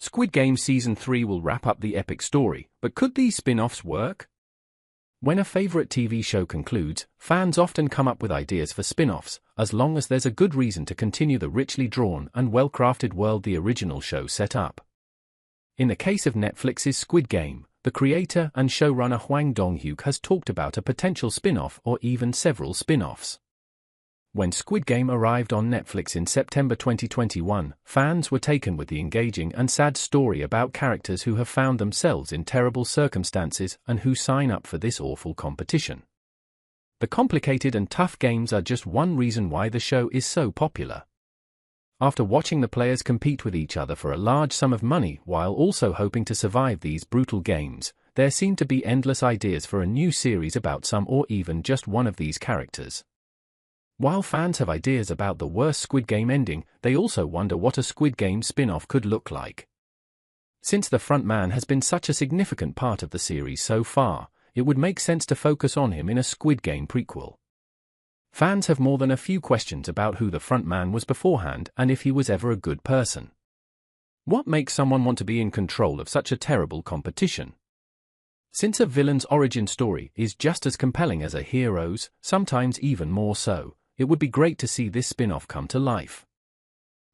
Squid Game Season 3 will wrap up the epic story, but could these spin-offs work? When a favorite TV show concludes, fans often come up with ideas for spin-offs, as long as there's a good reason to continue the richly drawn and well-crafted world the original show set up. In the case of Netflix's Squid Game, the creator and showrunner Hwang Dong-hyuk has talked about a potential spin-off or even several spin-offs. When Squid Game arrived on Netflix in September 2021, fans were taken with the engaging and sad story about characters who have found themselves in terrible circumstances and who sign up for this awful competition. The complicated and tough games are just one reason why the show is so popular. After watching the players compete with each other for a large sum of money while also hoping to survive these brutal games, there seem to be endless ideas for a new series about some or even just one of these characters. While fans have ideas about the worst Squid Game ending, they also wonder what a Squid Game spin-off could look like. Since the front man has been such a significant part of the series so far, it would make sense to focus on him in a Squid Game prequel. Fans have more than a few questions about who the front man was beforehand and if he was ever a good person. What makes someone want to be in control of such a terrible competition? Since a villain's origin story is just as compelling as a hero's, sometimes even more so, it would be great to see this spin-off come to life.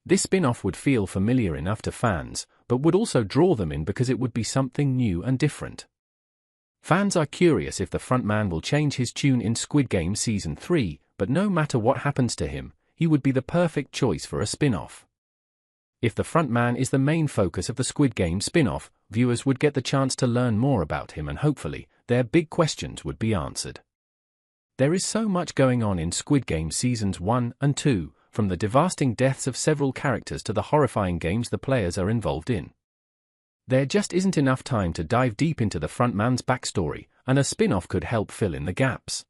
This spin-off would feel familiar enough to fans, but would also draw them in because it would be something new and different. Fans are curious if the frontman will change his tune in Squid Game Season 3, but no matter what happens to him, he would be the perfect choice for a spin-off. If the frontman is the main focus of the Squid Game spin-off, viewers would get the chance to learn more about him and hopefully, their big questions would be answered. There is so much going on in Squid Game Seasons 1 and 2, from the devastating deaths of several characters to the horrifying games the players are involved in. There just isn't enough time to dive deep into the frontman's backstory, and a spin-off could help fill in the gaps.